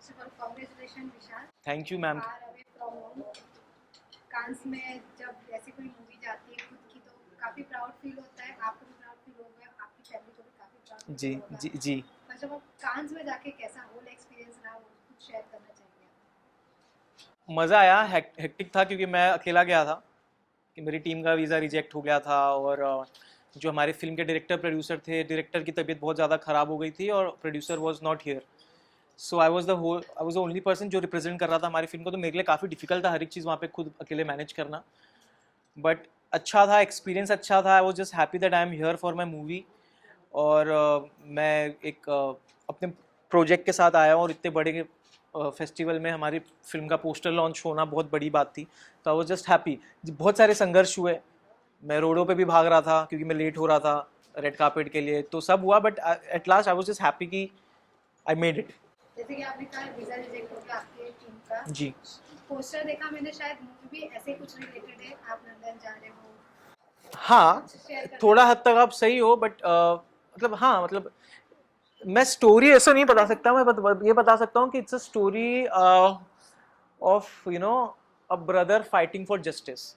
First of all congratulation Vishal. Thank you ma'am. Far away from home. Cannes में जब ऐसी कोई मूवी जाती है खुद की तो काफी प्राउड फील होता है, आपको भी प्राउड फील होगा, आपकी फैमिली को भी काफी प्राउड जी फील होगा। जी जी। फर्स्ट ऑफ ऑल कांस में जाके कैसा होल एक्सपीरियंस रहा वो कुछ शेयर करना चाहिए। मज़ा आया, हेक्टिक था क्योंकि मैं अकेला गया था कि मेरी टीम का वीज़ा रिजेक्ट हो गया था, और जो हमारे फिल्म के डायरेक्टर प्रोड्यूसर थे, डायरेक्टर की तबीयत बहुत ज़्यादा ख़राब हो गई थी और producer was not here. So I was the only person जो रिप्रेजेंट कर रहा था हमारी फिल्म को, तो मेरे लिए काफ़ी डिफिकल्ट था हर एक चीज़ वहाँ पे खुद अकेले मैनेज करना। बट अच्छा था, एक्सपीरियंस अच्छा था। I was just happy that I am here for my movie. और मैं एक अपने प्रोजेक्ट के साथ आया हूँ, और इतने बड़े फेस्टिवल में हमारी फिल्म का पोस्टर लॉन्च होना बहुत बड़ी बात थी। तो आई वाज जस्ट हैप्पी। बहुत सारे संघर्ष हुए, मैं रोडों पे भी भाग रहा था क्योंकि मैं लेट हो रहा था रेड कार्पेट के लिए, तो सब हुआ, but at last I was just happy कि आई मेड इट। जैसे कि आपने कहा वीजा रिजेक्ट हो गया आपके टीम का, जी। पोस्टर देखा मैंने, शायद मूवी भी ऐसे कुछ रिलेटेड है, आप लंदन जा रहे हो, हाँ, कुछ शेयर करना थोड़ा हद चाहेंगे। तक आप सही हो, बट मतलब हाँ, मतलब मैं स्टोरी ऐसा नहीं बता सकता। ये बता सकता हूँ कि it's a story of a brother fighting for justice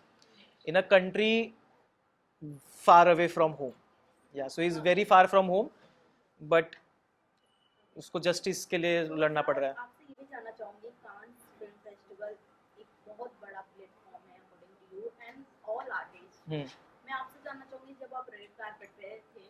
in a country far away from home. या so is very far from home, but उसको जस्टिस के लिए लड़ना पड़ रहा है। आपसे ये भी जानना चाहूंगी, कांस फिल्म फेस्टिवल एक बहुत बड़ा प्लेटफॉर्म है according to you and all artist. मैं आपसे जानना चाहूंगी, जब आप रेड कारपेट पे थे,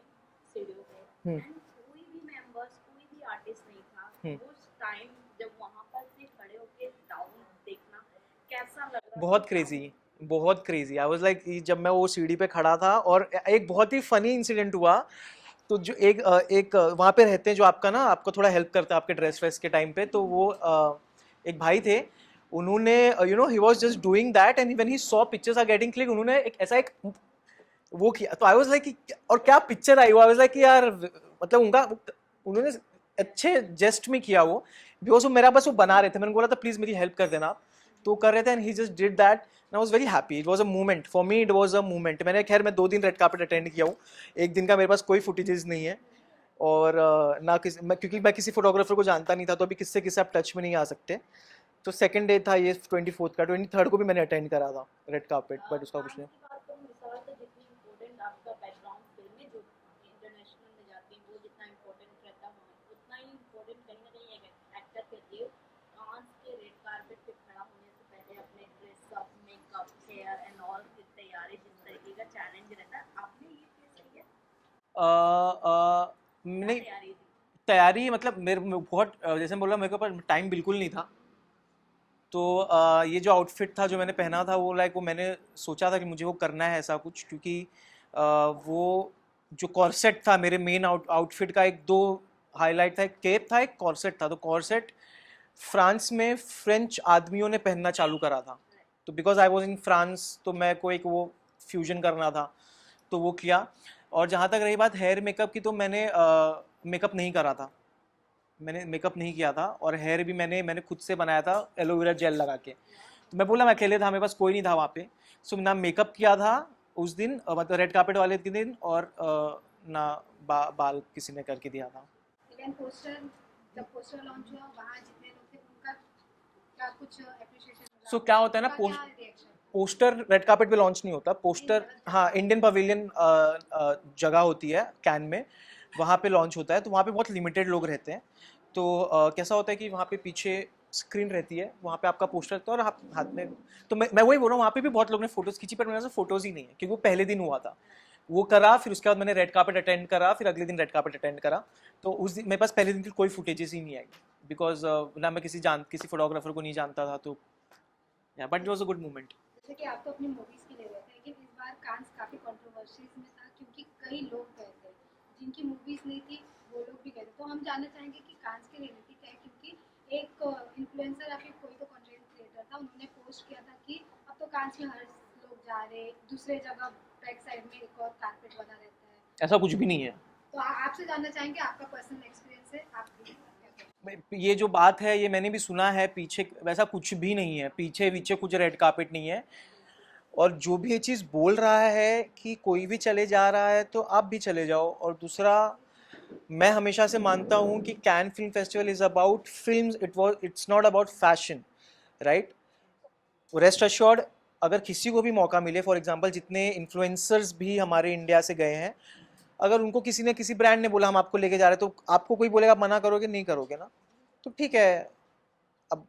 सीढ़ियों पे, एंड कोई भी मेंबर्स, कोई भी आर्टिस्ट नहीं था उस टाइम, जब वहां पर से खड़े होके डाउन देखना कैसा लग रहा बहुत था? क्रेजी, बहुत क्रेजी। आई वाज लाइक, जब मैं वो सीढ़ी पे खड़ा था, और एक बहुत ही फनी इंसिडेंट हुआ। तो जो एक वहाँ पे रहते हैं जो आपका ना, आपको थोड़ा हेल्प करता है आपके ड्रेस वेस के टाइम पे, तो वो एक भाई थे। उन्होंने he was just doing that, and when he saw pictures are getting click, उन्होंने एक ऐसा एक वो किया। तो आई वाज लाइक, और क्या picture I. I was like यार, मतलब उनका, उन्होंने अच्छे जेस्ट में किया वो, बिकॉज वो मेरा बस वो बना रहे थे। मैंने बोला था प्लीज मेरी हेल्प कर देना आप, तो वो कर रहे थे, and he just did that. I was very happy. It was a movement for me, it was a movement. मैंने खैर मैं 2 दिन रेड कार्पेट अटेंड किया हूँ, एक दिन का मेरे पास कोई फुटेजेस नहीं है। और ना किसी क्योंकि मैं किसी फोटोग्राफर को जानता नहीं था, तो अभी किससे किससे आप टच में नहीं आ सकते। तो सेकंड डे था ये 24th का, 23rd को भी मैंने अटेंड करा था रेड कार्पेट, बट उसका कुछ नहीं। कांस की बात करूं, मिसाल तो जितनी इम्पोर्टेंट आपका बैकग्राउंड फिल्म में जो इंटरनेशनल में जाती है वो जितना इम्पोर्टेंट रहता है, उतना ही इम्पोर्टेंट कहीं ना कहीं एक एक्टर के लिए कांस के रेड कारपेट पे खड़ा होने से पहले अपने dress up, makeup, hair and all की तैयारी, जिस तरीके का चैलेंज रहता है, आपने ये फेस किया? क्या नहीं, तैयारी थी? तैयारी मतलब बहुत जैसे मैं बोला, मेरे पास टाइम बिल्कुल नहीं था। तो ये जो आउटफिट था जो मैंने पहना था, वो लाइक वो मैंने सोचा था कि मुझे वो करना है ऐसा कुछ, क्योंकि वो जो कॉर्सेट था मेरे मेन आउटफिट का, एक दो हाईलाइट था, एक केप था, एक कॉर्सेट था। तो कॉर्सेट फ्रांस में फ्रेंच आदमियों ने पहनना चालू करा था, तो because I was in France, तो मैं को एक वो फ्यूजन करना था, तो वो किया। और जहाँ तक रही बात हेयर मेकअप की, तो मैंने मेकअप नहीं करा था, मैंने मेकअप नहीं किया था, और हेयर भी मैंने खुद से बनाया था एलोवेरा जेल लगा के। तो मैं बोला मैं अकेले था, मेरे पास कोई नहीं था वहाँ पे। सो ना मेकअप किया था उस दिन, मतलब रेड कार्पेट वाले के दिन, और ना बाल किसी ने करके दिया था। इवन पोस्टर, जब पोस्टर लॉन्च हुआ वहाँ जितने लोग थे उनका क्या कुछ अप्रिशिएशन मिला, सो क्या होता है ना, उनका क्या रिएक्शन? पोस्टर रेड कार्पेट पे लॉन्च नहीं होता नहीं नहीं, पोस्टर। मतलब हाँ, जब इंडियन पवेलियन जगह होती है कैन में, वहाँ पे लॉन्च होता है। तो वहाँ पे बहुत लिमिटेड लोग रहते हैं। तो कैसा होता है कि वहाँ पे पीछे स्क्रीन रहती है, वहाँ पे आपका पोस्टर रहता है, और हाथ में। तो मैं वही बोल रहा हूँ, वहाँ पे भी बहुत लोगों ने फोटोज खींची, पर मेरे पास फोटोज ही नहीं है, क्योंकि वो पहले दिन हुआ था। वो करा, फिर उसके बाद मैंने रेड कार्पेट अटेंड करा, फिर अगले दिन रेड कार्पेट अटेंड करा। तो उस दिन मेरे पास पहले दिन की कोई फुटेजेस ही नहीं आई, बिकॉज ना मैं किसी फोटोग्राफर को नहीं जानता था। तो but it was a good moment. जैसे कि आप तो अपनी मूवीज के लिए गए थे, लेकिन इस बार कांस काफी कंट्रोवर्सीज में था क्योंकि कई लोग गए थे जिनकी मूवीज नहीं थी, वो लोग भी गए थे। तो हम जानना चाहेंगे कि कांस की रियलिटी क्या है, क्योंकि एक इन्फ्लुएंसर या फिर कोई तो कंटेंट क्रिएटर था, उन्होंने पोस्ट किया था कि अब तो कांस में हर लोग जा रहे, दूसरे जगह बैक साइड में एक और कारपेट बना रहता है। ऐसा कुछ भी नहीं है। तो आपसे जानना चाहेंगे आपका पर्सनल एक्सपीरियंस है, आप क्या कहते हैं? ये जो बात है ये मैंने भी सुना है, पीछे वैसा कुछ भी नहीं है, पीछे पीछे कुछ रेड कार्पेट नहीं है। और जो भी ये चीज़ बोल रहा है कि कोई भी चले जा रहा है, तो आप भी चले जाओ। और दूसरा, मैं हमेशा से मानता हूँ कि can film festival is about films, it's not about fashion, right? Rest assured, अगर किसी को भी मौका मिले, फॉर एग्जांपल जितने इन्फ्लुएंसर्स भी हमारे इंडिया से गए हैं, अगर उनको किसी ने, किसी ब्रांड ने बोला हम आपको लेके जा रहे हैं, तो आपको कोई बोलेगा, आप मना करोगे? नहीं करोगे ना। तो ठीक है, अब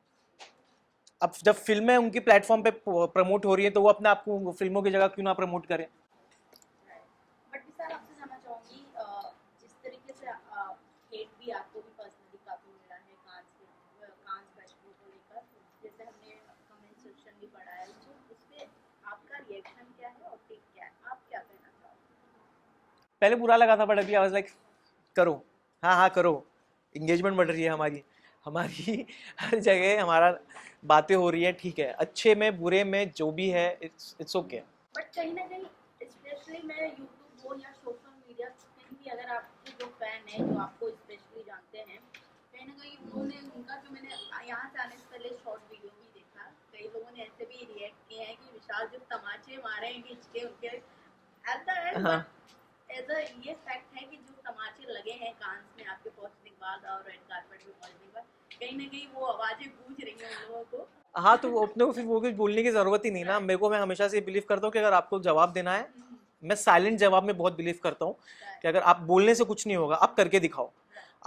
अब जब फिल्में उनकी प्लेटफॉर्म पे प्रमोट हो रही है, तो वो अपने आप को फिल्मों की जगह क्यों ना प्रमोट करें। बट विशाल, आपसे जानना चाहूंगी, जिस तरीके से हेट भी आपको भी पर्सनली काफी मिला है कांस फेस्टिवल को लेकर, जैसे हमने कमेंट सेक्शन भी पढ़ा है, तो उस पे आपका रिएक्शन क्या है और टेक क्या है, आप क्या कहना चाहोगे? पहले बुरा लगा था, बट अभी आई वाज लाइक करो, हाँ हाँ करो, एंगेजमेंट बढ़ रही है हमारी हमारी हर जगह हमारा बातें हो रही है, ठीक है, अच्छे में बुरे में जो भी है, इट्स ओके। बट कहीं ना कहीं स्पेशली मैं यूट्यूब हो या सोशल मीडिया कहीं भी, अगर आपके जो फैन है जो आपको स्पेशली जानते हैं, कहीं ना कहीं उन्होंने उनका जो, मैंने यहाँ से आने से पहले शॉर्ट वीडियो भी देखा, कई लोगों ने ऐसे भी रिएक्ट किए हैं कि विशाल जो तमाचे मारे हैं खींच के उनके एट द एंड, हाँ एज अ ये फैक्ट है कि जो तमाचे लगे हैं कांस में आपके पहुंचने के बाद और रेड कार्पेट पे पहुंचने के बाद, कहीं ना कहीं वो आवाजें गूंज रही हैं उन लोगों को। हाँ, तो अपने को फिर वो कुछ बोलने की जरूरत ही नहीं ना। मेरे को, मैं हमेशा से बिलीव करता हूँ कि अगर आपको जवाब देना है, मैं साइलेंट जवाब में बहुत बिलीव करता हूँ कि अगर आप बोलने से कुछ नहीं होगा, आप करके दिखाओ।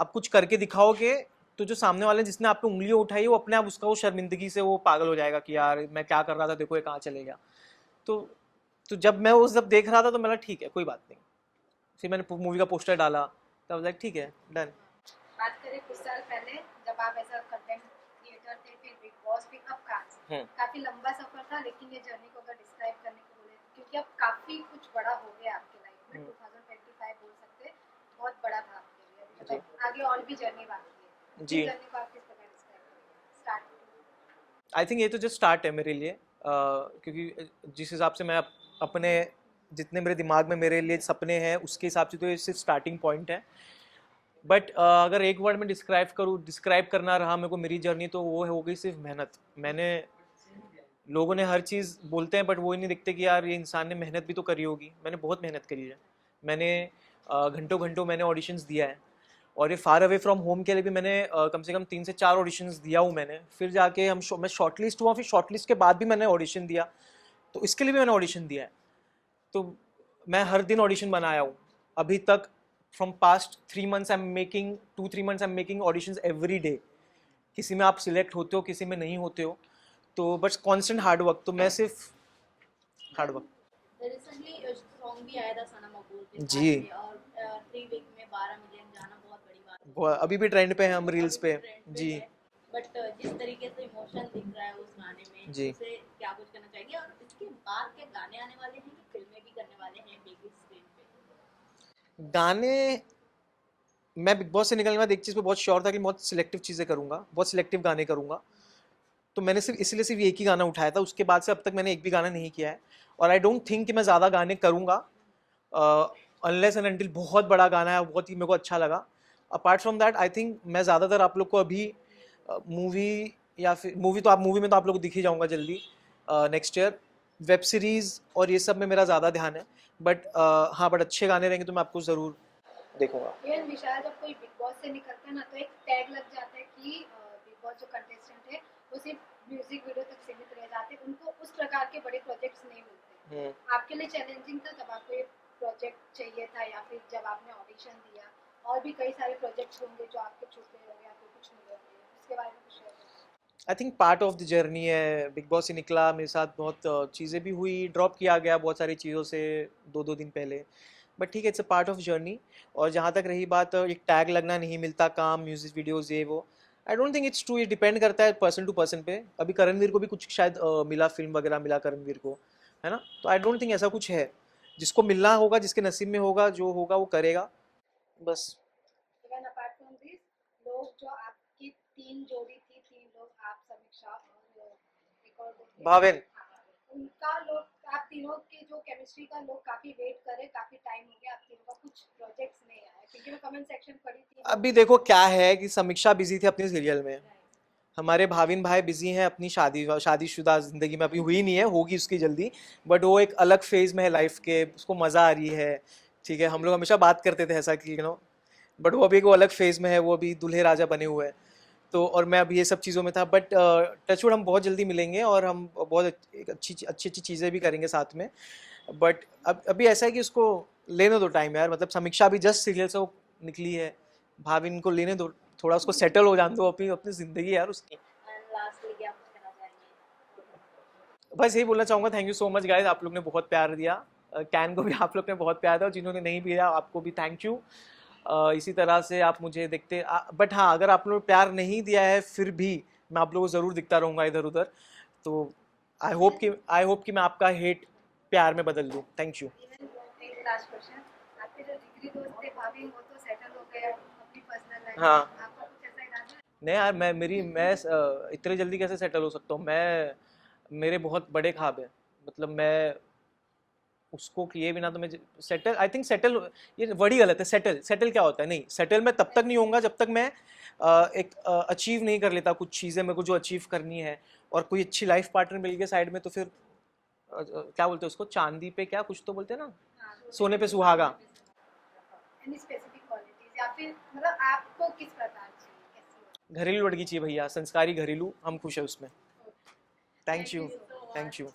आप कुछ करके दिखाओगे तो जो सामने वाले जिसने आप पे उंगलियां उठाई, वो अपने आप उसका, वो शर्मिंदगी से वो पागल हो जाएगा कि यार मैं क्या कर रहा था, देखो ये कहाँ चले गया। तो जब मैं वो जब देख रहा था, तो मैं ठीक है, कोई बात नहीं। फिर मैंने मूवी का पोस्टर डाला, तब लाइक ठीक है, डन। बात करें कुछ साल पहले, जब आप ऐसा कंटेंट क्रिएटर थे, फिर बिग बॉस, फिर अब कांस, काफी लंबा सफर था, लेकिन ये जर्नी को अगर डिस्क्राइब करने को बोले, क्योंकि अब काफी कुछ बड़ा हो गया आपके लाइफ में, 2025 बोल सकते हैं, बहुत बड़ा था आपके लिए, मतलब आगे और भी जर्नी बाकी है जी। जर्नी को आप किस प्रकार डिस्क्राइब करेंगे स्टार्ट? आई थिंक ये तो जस्ट स्टार्ट है मेरे लिए, क्योंकि जिस हिसाब से मैं अपने, जितने मेरे दिमाग में मेरे लिए सपने हैं, उसके हिसाब से तो ये सिर्फ स्टार्टिंग पॉइंट है। बट अगर एक वर्ड में डिस्क्राइब करना रहा मेरे को मेरी जर्नी, तो वो हो गई सिर्फ मेहनत। मैंने, लोगों ने हर चीज़ बोलते हैं, बट वो ही नहीं देखते कि यार ये इंसान ने मेहनत भी तो करी होगी। मैंने बहुत मेहनत करी है। मैंने घंटों घंटों मैंने ऑडिशंस दिया है, और ये फार अवे फ्रॉम होम के लिए भी मैंने कम से कम 3 से 4 ऑडिशंस दिया हूँ मैंने। फिर जाके मैं शॉर्टलिस्ट हुआ, फिर शॉर्टलिस्ट के बाद भी मैंने ऑडिशन दिया, तो इसके लिए भी मैंने ऑडिशन दिया है। तो मैं हर दिन ऑडिशन बनाया हूँ अभी तक। From past 3 months I am making 2-3 months I am making auditions every day. किसी में आप सिलेक्ट होते हो, किसी में नहीं होते हो, तो बस कांस्टेंट हार्ड वर्क। तो मैं सिर्फ हार्ड वर्क। रिसेंटली सॉन्ग भी आया था सनम अबूल के साथ जी। में, और 3 वीक में 12 मिलियन जाना बहुत बड़ी बात है। अभी भी ट्रेंड पे हैं हम रील्स पे। जी बट जिस तरीके से इमोशन दिख रहा है उस गाने में, जी। उसे क्या कुछ करना चाहिए, और इसके बाद के गाने आने वाले हैं कि फिल्में भी करने वाले हैं बिग स्क्रीन पे? गाने, मैं बिग बॉस से निकलने के बाद एक चीज़ पे बहुत श्योर था कि बहुत सिलेक्टिव चीज़ें करूँगा, बहुत सिलेक्टिव गाने करूँगा। तो मैंने सिर्फ इसलिए सिर्फ एक ही गाना उठाया था, उसके बाद से अब तक मैंने एक भी गाना नहीं किया है। और आई डोंट थिंक कि मैं ज़्यादा गाने करूँगा, अनलेस एंड अनटिल बहुत बड़ा गाना है, बहुत ही मेरे को अच्छा लगा। Apart from that, I think मैं ज़्यादातर आप लोग को अभी मूवी, या फिर मूवी तो आप, मूवी में तो आप लोग को दिख ही जाऊँगा जल्दी नेक्स्ट ईयर। वेब सीरीज़ और ये सब में मेरा ज़्यादा ध्यान है। बट हाँ, बट अच्छे गाने रहेंगे तो मैं आपको ज़रूर देखूंगा। इवन विशाल, जब कोई बिग बॉस से निकलता है ना, तो एक टैग लग जाता है कि बिग बॉस जो कंटेस्टेंट है वो सिर्फ म्यूजिक वीडियो तक सीमित रह जाते हैं, उनको उस प्रकार के बड़े प्रोजेक्ट्स नहीं मिलते। आपके लिए चैलेंजिंग था जब आपको ये प्रोजेक्ट चाहिए था, या फिर जब आपने ऑडिशन दिया? और भी कई सारे प्रोजेक्ट्स होंगे जो आपके छूटे होंगे या फिर कुछ मिले होंगे, उसके बारे में कुछ शेयर करें। I think part of the journey है। बिग बॉस से निकला, मेरे साथ बहुत चीज़ें भी हुई, ड्रॉप किया गया बहुत सारी चीज़ों से 2-2 दिन पहले, बट ठीक है, it's a part of journey. और जहाँ तक रही बात एक टैग लगना, नहीं मिलता काम, म्यूजिक वीडियोज़ ये वो, I don't think it's true. ये डिपेंड करता है पर्सन टू पर्सन पे। अभी करणवीर को भी कुछ शायद मिला, फिल्म वगैरह मिला करणवीर को, है ना। तो आई डोंट थिंक ऐसा कुछ है। जिसको मिलना होगा, जिसके नसीब में होगा, जो होगा वो करेगा, बस। इवन अपार्ट फ्रॉम दिस, लोग जो आपकी 3 जोड़ी थी, 3 लोग, आप, समीक्षा और एक और लोग थे, भावेन। उनका लोग, आप तीनों के जो केमिस्ट्री का लोग काफी वेट करे, काफी टाइम हो गया, आप तीनों का कुछ प्रोजेक्ट्स नहीं आया, क्योंकि मैं कमेंट सेक्शन पढ़ी थी। अभी देखो क्या है कि समीक्षा बिजी थी अपनी सीरियल में, हमारे भाविन भाई बिजी हैं अपनी शादीशुदा जिंदगी में, अभी हुई नहीं है, होगी उसकी जल्दी। बट वो एक अलग फेज में है लाइफ के, उसको मजा आ रही है। ठीक है, हम लोग हमेशा बात करते थे ऐसा कि बट वो अभी एक अलग फेज में है, वो अभी दूल्हे राजा बने हुए हैं। तो और मैं अभी ये सब चीज़ों में था, बट टचवुड हम बहुत जल्दी मिलेंगे और हम बहुत एक अच्छी अच्छी चीज़ें भी करेंगे साथ में। बट अब अभी ऐसा है कि उसको लेने दो टाइम यार, मतलब समीक्षा अभी जस्ट सीरियल से वो निकली है, भाविन को लेने दो थोड़ा, उसको सेटल हो जाने दो अपनी अपनी ज़िंदगी यार उसकी। एंड लास्टली क्या कुछ कहना चाहेंगे? बस यही बोलना चाहूँगा, thank you so much guys, आप लोग ने बहुत प्यार दिया। कैन को भी आप लोग ने बहुत प्यार दिया, और जिन्होंने नहीं भी दिया आपको भी थैंक यू। इसी तरह से आप मुझे देखते, बट हाँ अगर आप लोग प्यार नहीं दिया है फिर भी मैं आप लोगों को ज़रूर दिखता रहूँगा इधर उधर। तो आई होप कि मैं आपका हेट प्यार में बदल दूँ। Thank you. इवन एक लास्ट क्वेश्चन, आपके जो जिगरी दोस्त थे भाभी, वो तो सेटल हो गए अपनी पर्सनल लाइफ में, हाँ। आपका कुछ ऐसा इरादा है? नहीं यार, मैं इतने जल्दी कैसे सेटल हो सकता हूँ मैं, मेरे बहुत बड़े ख्वाब है, मतलब मैं उसको किए बिना तो मैं सेटल, आई थिंक सेटल, ये वर्ड ही गलत है। सेटल सेटल क्या होता है? नहीं, सेटल मैं तब तक नहीं होऊंगा जब तक मैं एक अचीव नहीं कर लेता कुछ चीज़ें मेरे को जो अचीव करनी है, और कोई अच्छी लाइफ पार्टनर मिल गया साइड में, तो फिर क्या बोलते हैं उसको, चांदी पे क्या कुछ तो बोलते हैं ना, हाँ, सोने पे सुहागा। एनी स्पेसिफिक क्वालिटीज, या फिर मतलब आपको किस प्रकार चाहिए, कैसी? घरेलू लड़की चाहिए भैया, संस्कारी घरेलू, हम खुश है उसमें। Thank thank you. You so much. Thank you.